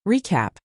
Recap.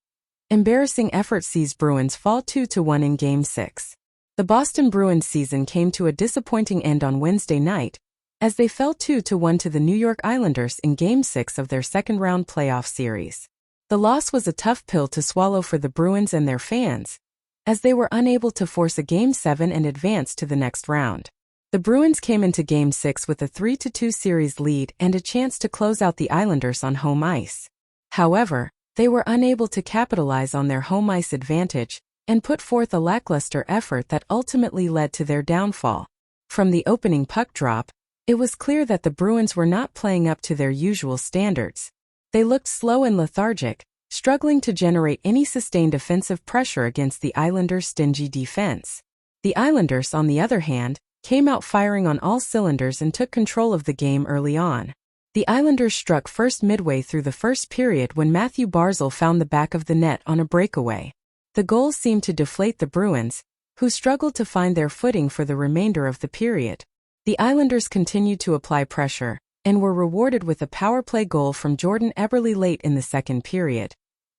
Embarrassing effort sees Bruins fall 2-1 in Game 6. The Boston Bruins season came to a disappointing end on Wednesday night, as they fell 2-1 to the New York Islanders in Game 6 of their second-round playoff series. The loss was a tough pill to swallow for the Bruins and their fans, as they were unable to force a Game 7 and advance to the next round. The Bruins came into Game 6 with a 3-2 series lead and a chance to close out the Islanders on home ice. However, they were unable to capitalize on their home ice advantage and put forth a lackluster effort that ultimately led to their downfall. From the opening puck drop, it was clear that the Bruins were not playing up to their usual standards. They looked slow and lethargic, struggling to generate any sustained offensive pressure against the Islanders' stingy defense. The Islanders, on the other hand, came out firing on all cylinders and took control of the game early on. The Islanders struck first midway through the first period when Matthew Barzal found the back of the net on a breakaway. The goals seemed to deflate the Bruins, who struggled to find their footing for the remainder of the period. The Islanders continued to apply pressure, and were rewarded with a power play goal from Jordan Eberle late in the second period,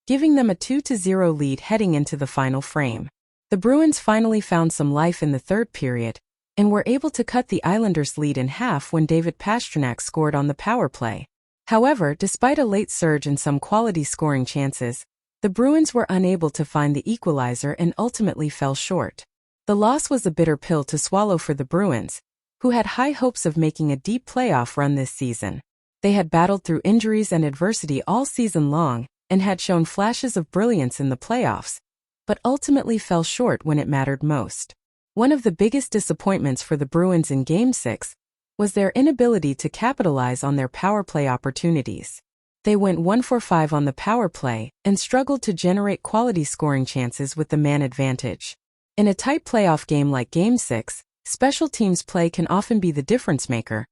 giving them a 2-0 lead heading into the final frame. The Bruins finally found some life in the third period, and were able to cut the Islanders' lead in half when David Pastrnak scored on the power play. However, despite a late surge and some quality scoring chances, the Bruins were unable to find the equalizer and ultimately fell short. The loss was a bitter pill to swallow for the Bruins, who had high hopes of making a deep playoff run this season. They had battled through injuries and adversity all season long and had shown flashes of brilliance in the playoffs, but ultimately fell short when it mattered most. One of the biggest disappointments for the Bruins in Game 6 was their inability to capitalize on their power play opportunities. They went 1-for-5 on the power play and struggled to generate quality scoring chances with the man advantage. In a tight playoff game like Game 6, special teams play can often be the difference maker,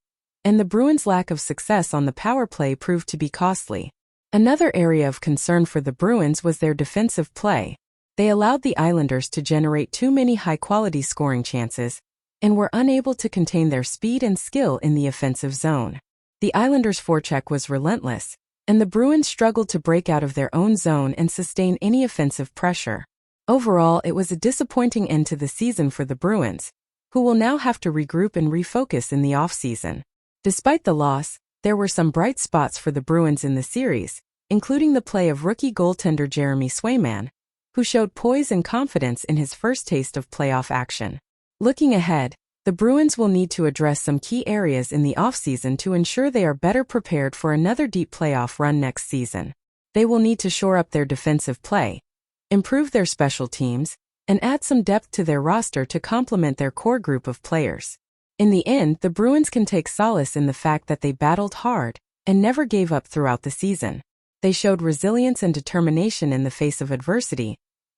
and the Bruins' lack of success on the power play proved to be costly. Another area of concern for the Bruins was their defensive play. They allowed the Islanders to generate too many high-quality scoring chances and were unable to contain their speed and skill in the offensive zone. The Islanders' forecheck was relentless, and the Bruins struggled to break out of their own zone and sustain any offensive pressure. Overall, it was a disappointing end to the season for the Bruins, who will now have to regroup and refocus in the offseason. Despite the loss, there were some bright spots for the Bruins in the series, including the play of rookie goaltender Jeremy Swayman, who showed poise and confidence in his first taste of playoff action. Looking ahead, the Bruins will need to address some key areas in the offseason to ensure they are better prepared for another deep playoff run next season. They will need to shore up their defensive play, improve their special teams, and add some depth to their roster to complement their core group of players. In the end, the Bruins can take solace in the fact that they battled hard and never gave up throughout the season. They showed resilience and determination in the face of adversity,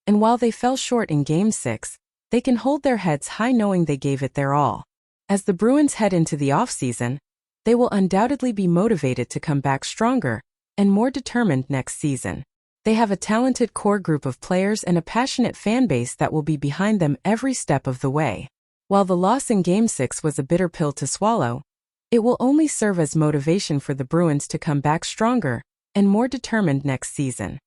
and while they fell short in Game 6, they can hold their heads high knowing they gave it their all. As the Bruins head into the offseason, they will undoubtedly be motivated to come back stronger and more determined next season. They have a talented core group of players and a passionate fan base that will be behind them every step of the way. While the loss in Game 6 was a bitter pill to swallow, it will only serve as motivation for the Bruins to come back stronger and more determined next season.